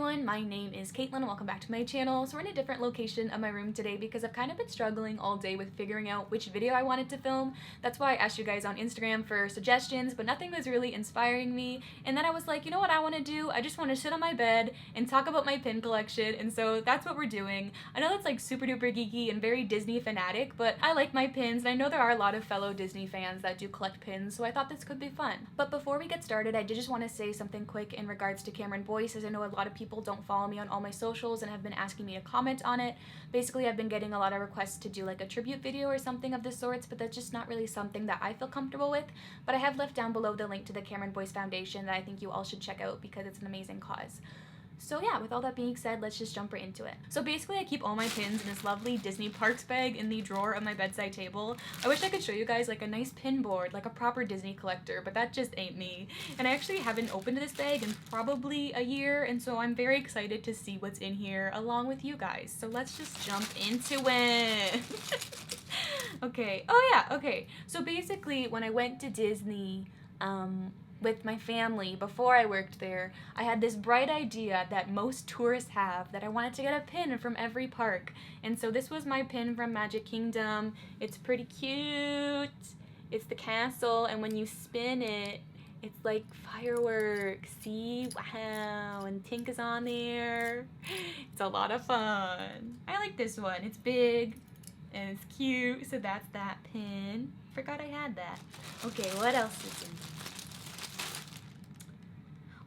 everyone, my name is Caitlin and welcome back to my channel. So we're in a different location of my room today because I've kind of been struggling all day with figuring out which video I wanted to film. That's why I asked you guys on Instagram for suggestions, but nothing was really inspiring me. And then I was like, you know what I want to do? I just want to sit on my bed and talk about my pin collection, and so that's what we're doing. I know that's like super duper geeky and very Disney fanatic, but I like my pins and I know there are a lot of fellow Disney fans that do collect pins, so I thought this could be fun. But before we get started, I did just want to say something quick in regards to Boyce, as I know a lot of people don't follow me on all my socials and have been asking me to comment on it. Basically, I've been getting a lot of requests to do like a tribute video or something of the sorts, but that's just not really something that I feel comfortable with. But I have left down below the link to the Boyce Foundation that I think you all should check out because it's an amazing cause. So yeah, with all that being said, let's just jump right into it. So basically, I keep all my pins in this lovely Disney Parks bag in the drawer of my bedside table. I wish I could show you guys like a nice pin board, like a proper Disney collector, but that just ain't me. And I actually haven't opened this bag in probably a year, and so I'm very excited to see what's in here along with you guys. So let's just jump into it. Okay, oh yeah, okay. So basically, when I went to Disney, with my family before I worked there, I had this bright idea that most tourists have, that I wanted to get a pin from every park. And so this was my pin from Magic Kingdom. It's pretty cute. It's the castle, and when you spin it, it's like fireworks. See? Wow. And Tink is on there. It's a lot of fun. I like this one. It's big and it's cute. So that's that pin. Forgot I had that. Okay, what else is in?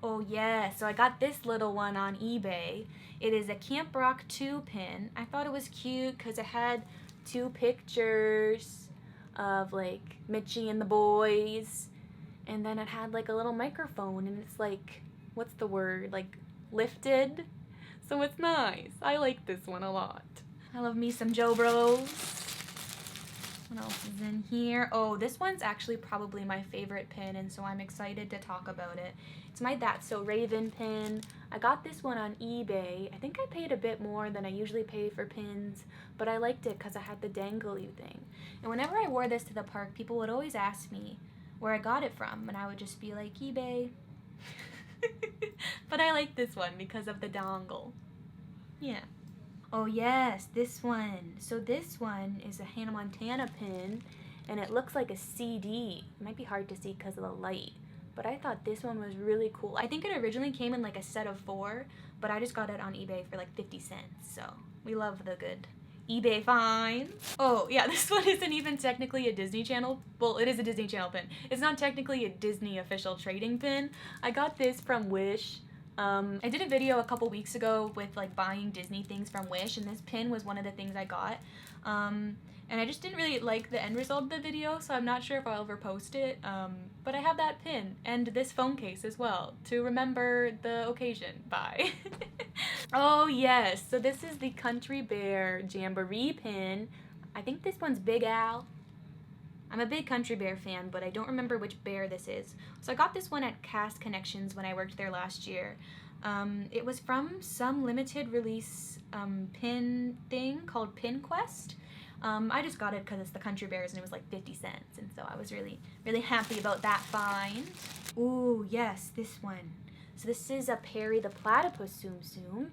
Oh yeah, so I got this little one on eBay. It is a Camp Rock 2 pin. I thought it was cute because it had two pictures of like Mitchie and the boys, and then it had like a little microphone, and it's like, what's the word, like lifted? So it's nice. I like this one a lot. I love me some Joe Bros. What else is in here? Oh, this one's actually probably my favorite pin, and so I'm excited to talk about it. It's my That's So Raven pin. I got this one on eBay. I think I paid a bit more than I usually pay for pins, but I liked it because I had the dangly thing. And whenever I wore this to the park, people would always ask me where I got it from, and I would just be like, eBay. But I like this one because of the dongle. Yeah. Oh yes, this one. So this one is a Hannah Montana pin, and it looks like a CD. It might be hard to see because of the light, but I thought this one was really cool. I think it originally came in like a set of 4, but I just got it on eBay for like 50 cents, so we love the good eBay finds. Oh yeah, this one isn't even technically a Disney Channel. Well, it is a Disney Channel pin. It's not technically a Disney official trading pin. I got this from Wish. I did a video a couple weeks ago with like buying Disney things from Wish, and this pin was one of the things I got. And I just didn't really like the end result of the video, so I'm not sure if I'll ever post it. But I have that pin and this phone case as well to remember the occasion. Bye. Oh yes, so this is the Country Bear Jamboree pin. I think this one's Big Al. I'm a big Country Bear fan, but I don't remember which bear this is. So I got this one at Cast Connections when I worked there last year. It was from some limited release pin thing called Pin Quest. I just got it because it's the Country Bears and it was like 50 cents, and so I was really, really happy about that find. Ooh, yes, this one. So this is a Perry the Platypus Tsum Tsum.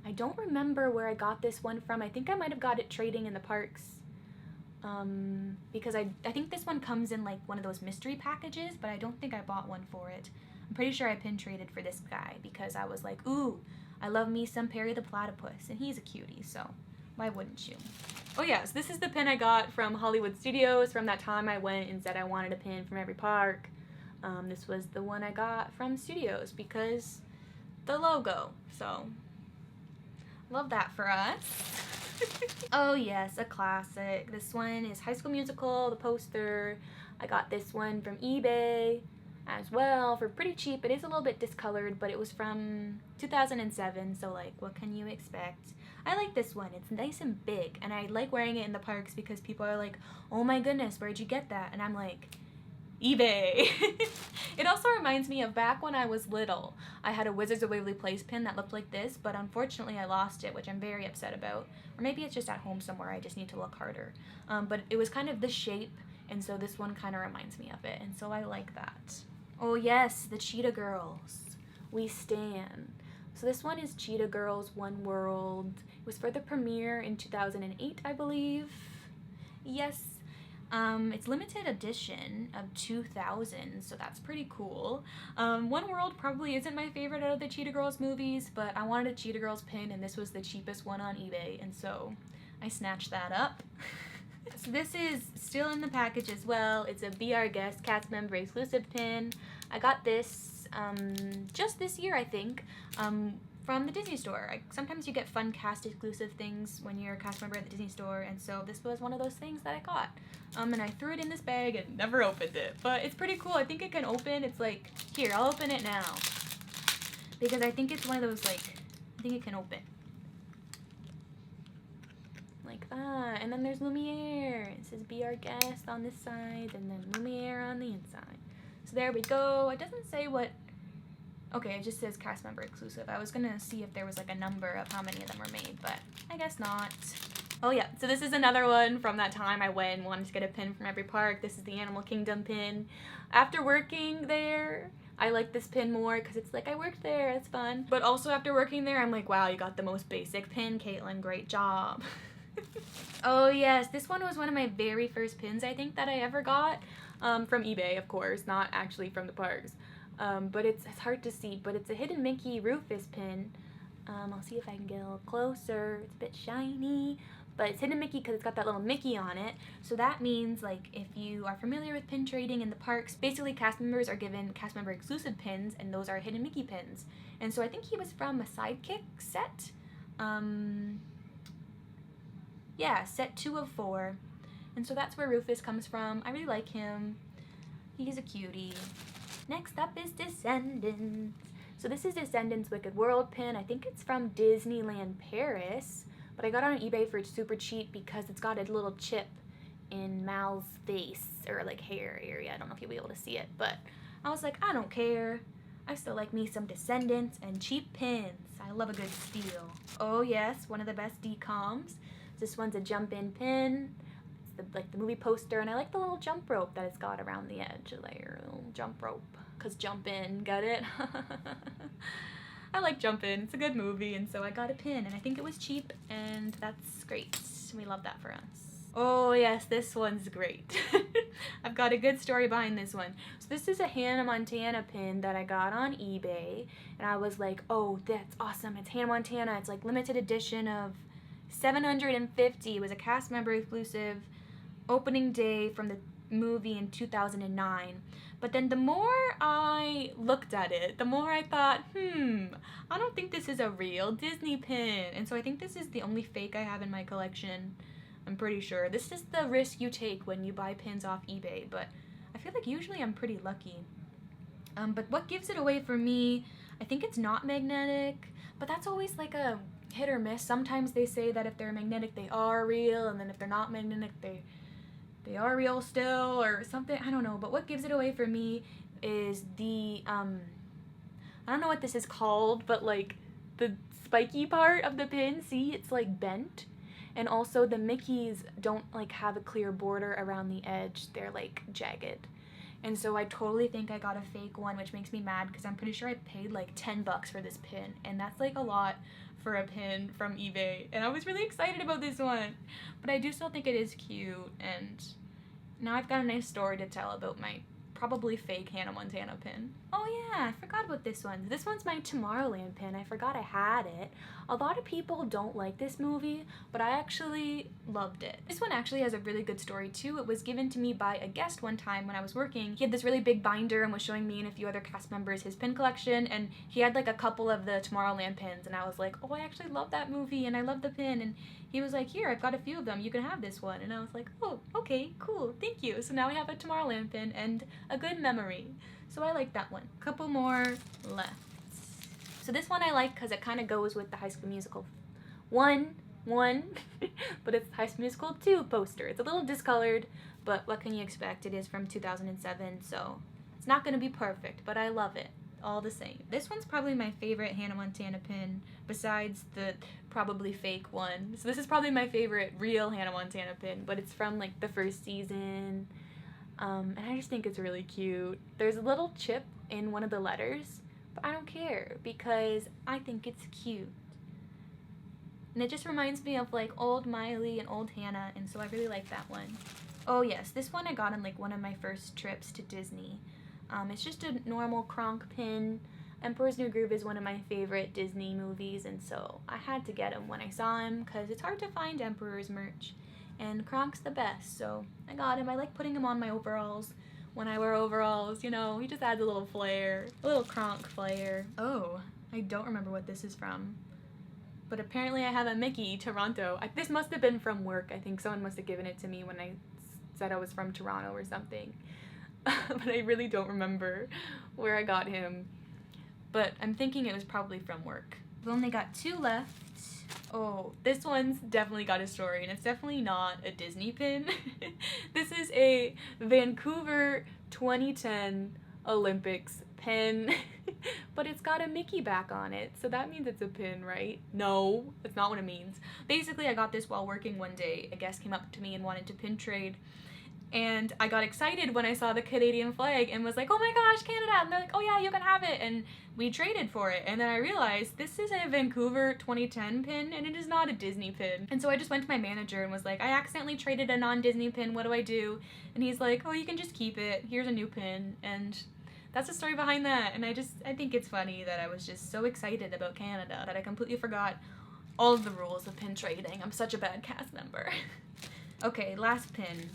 I don't remember where I got this one from. I think I might have got it trading in the parks. Because I think this one comes in like one of those mystery packages, but I don't think I bought one for it. I'm pretty sure I pin traded for this guy because I was like, ooh, I love me some Perry the Platypus, and he's a cutie, so why wouldn't you? Oh yeah, so this is the pin I got from Hollywood Studios from that time I went and said I wanted a pin from every park. This was the one I got from Studios because the logo, so love that for us. Oh yes, a classic. This one is High School Musical, the poster. I got this one from eBay as well for pretty cheap. It is a little bit discolored, but it was from 2007, so like, what can you expect? I like this one. It's nice and big, and I like wearing it in the parks because people are like, oh my goodness, where'd you get that? And I'm like, eBay. It also reminds me of back when I was little. I had a Wizards of Waverly Place pin that looked like this, but unfortunately I lost it, which I'm very upset about. Or maybe it's just at home somewhere, I just need to look harder. But it was kind of this shape, and so this one kind of reminds me of it, and so I like that. Oh yes, the Cheetah Girls. We stan. So this one is Cheetah Girls, One World. It was for the premiere in 2008, I believe. Yes. It's limited edition of 2000, so that's pretty cool. One World probably isn't my favorite out of the Cheetah Girls movies, but I wanted a Cheetah Girls pin, and this was the cheapest one on eBay, and so I snatched that up. So this is still in the package as well. It's a Be Our Guest cast member exclusive pin. I got this just this year, I think, from the Disney store. Sometimes you get fun cast exclusive things when you're a cast member at the Disney store, and so this was one of those things that I got. And I threw it in this bag and never opened it, but it's pretty cool. I think it can open. It's like, here, I'll open it now, because I think it's one of those, like, I think it can open. Like that. And then there's Lumiere. It says Be Our Guest on this side, and then Lumiere on the inside. So there we go. It doesn't say what... Okay, it just says cast member exclusive. I was gonna see if there was like a number of how many of them were made, but I guess not. Oh yeah, so this is another one from that time I went and wanted to get a pin from every park. This is the Animal Kingdom pin. After working there, I like this pin more because it's like, I worked there, it's fun. But also after working there, I'm like, wow, you got the most basic pin, Caitlin, great job. Oh yes, this one was one of my very first pins I think that I ever got, from eBay, of course, not actually from the parks. But it's hard to see, but it's a Hidden Mickey Rufus pin. I'll see if I can get a little closer. It's a bit shiny, but it's Hidden Mickey because it's got that little Mickey on it. So that means, like, if you are familiar with pin trading in the parks, basically cast members are given cast member exclusive pins, and those are Hidden Mickey pins. And so I think he was from a Sidekick set. Yeah, set 2 of 4. And so that's where Rufus comes from. I really like him. He's a cutie. Next up is Descendants. So this is Descendants Wicked World pin. I think it's from Disneyland Paris, but I got it on eBay for super cheap because it's got a little chip in Mal's face, or like hair area. I don't know if you'll be able to see it, but I was like, I don't care. I still like me some Descendants and cheap pins. I love a good steal. Oh yes, one of the best decoms. This one's a jump in pin. Like the movie poster, and I like the little jump rope that it's got around the edge layer. Little jump rope, cause jump in, got it? I like Jump In. It's a good movie, and so I got a pin, and I think it was cheap, and that's great. We love that for us. Oh yes, this one's great. I've got a good story behind this one. So this is a Hannah Montana pin that I got on eBay, and I was like, oh, that's awesome. It's Hannah Montana. It's like limited edition of 750. It was a cast member exclusive opening day from the movie in 2009. But then the more I looked at it, the more I thought, I don't think this is a real Disney pin. And so I think this is the only fake I have in my collection. I'm pretty sure. This is the risk you take when you buy pins off eBay, but I feel like usually I'm pretty lucky. But what gives it away for me, I think it's not magnetic, but that's always like a hit or miss. Sometimes they say that if they're magnetic, they are real, and then if they're not magnetic, they are real still, or something. I don't know, but what gives it away for me is the, I don't know what this is called, but like the spiky part of the pin, see, it's like bent. And also the Mickeys don't like have a clear border around the edge, they're like jagged. And so I totally think I got a fake one, which makes me mad because I'm pretty sure I paid like 10 bucks for this pin, and that's like a lot for a pin from eBay. And I was really excited about this one, but I do still think it is cute, and now I've got a nice story to tell about my probably fake Hannah Montana pin. Oh yeah, I forgot about this one. This one's my Tomorrowland pin. I forgot I had it. A lot of people don't like this movie, but I actually loved it. This one actually has a really good story too. It was given to me by a guest one time when I was working. He had this really big binder and was showing me and a few other cast members his pin collection, and he had like a couple of the Tomorrowland pins, and I was like, oh, I actually love that movie and I love the pin, and he was like, here, I've got a few of them, you can have this one. And I was like, oh, okay, cool, thank you. So now I have a Tomorrowland pin and a good memory. So I like that one. Couple more left. So this one I like because it kind of goes with the High School Musical 1, but it's High School Musical 2 poster. It's a little discolored, but what can you expect? It is from 2007, so it's not going to be perfect, but I love it all the same. This one's probably my favorite Hannah Montana pin, besides the probably fake one. So this is probably my favorite real Hannah Montana pin, but it's from like the first season. And I just think it's really cute. There's a little chip in one of the letters, but I don't care because I think it's cute. And it just reminds me of like old Miley and old Hannah, and so I really like that one. Oh yes, this one I got on like one of my first trips to Disney. It's just a normal Kronk pin. Emperor's New Groove is one of my favorite Disney movies, and so I had to get him when I saw him because it's hard to find Emperor's merch. And Kronk's the best, so I got him. I like putting him on my overalls. When I wear overalls, you know, he just adds a little flair, a little Kronk flair. Oh, I don't remember what this is from. But apparently I have a Mickey Toronto. This must have been from work. I think someone must have given it to me when I said I was from Toronto or something. But I really don't remember where I got him. But I'm thinking it was probably from work. We've only got 2 left. Oh, this one's definitely got a story, and it's definitely not a Disney pin. This is a Vancouver 2010 Olympics pin, but it's got a Mickey back on it, so that means it's a pin, right? No, that's not what it means. Basically, I got this while working one day. A guest came up to me and wanted to pin trade, and I got excited when I saw the Canadian flag and was like, oh my gosh, Canada! And they're like, oh yeah, you can have it, and we traded for it. And then I realized this is a Vancouver 2010 pin, and it is not a Disney pin. And so I just went to my manager and was like, I accidentally traded a non-Disney pin, what do I do? And he's like, oh, you can just keep it, here's a new pin. And that's the story behind that. And I think it's funny that I was just so excited about Canada that I completely forgot all of the rules of pin trading. I'm such a bad cast member. Okay, last pin.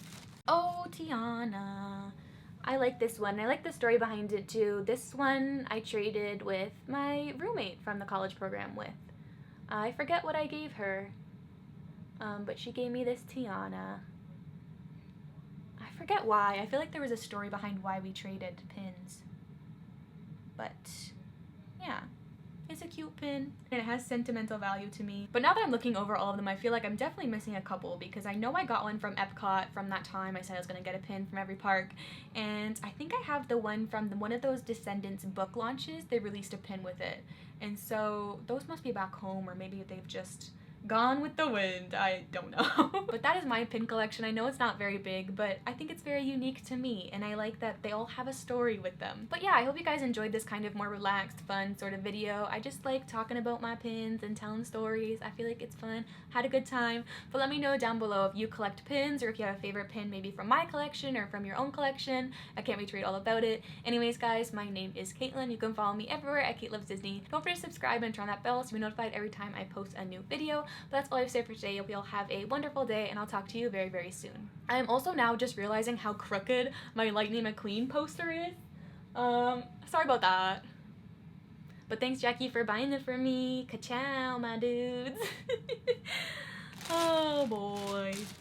Oh, Tiana. I like this one. I like the story behind it too. This one I traded with my roommate from the college program with. I forget what I gave her, but she gave me this Tiana. I forget why. I feel like there was a story behind why we traded pins. But yeah, it's a cute pin and it has sentimental value to me. But now that I'm looking over all of them, I feel like I'm definitely missing a couple because I know I got one from Epcot from that time. I said I was gonna get a pin from every park, and I think I have the one from one of those Descendants book launches. They released a pin with it, and so those must be back home, or maybe they've just gone with the wind. I don't know. But that is my pin collection. I know it's not very big, but I think it's very unique to me, and I like that they all have a story with them. But yeah, I hope you guys enjoyed this kind of more relaxed, fun sort of video. I just like talking about my pins and telling stories. I feel like it's fun. Had a good time. But let me know down below if you collect pins or if you have a favorite pin maybe from my collection or from your own collection. I can't wait to read all about it. Anyways, guys, my name is Caitlin. You can follow me everywhere at Kate Loves Disney. Don't forget to subscribe and turn on that bell so you're notified every time I post a new video. But that's all I have to say for today. Hope you all have a wonderful day, and I'll talk to you very, very soon. I'm also now just realizing how crooked my Lightning McQueen poster is. Sorry about that. But thanks, Jackie, for buying it for me. Ka-chow, my dudes. Oh, boy.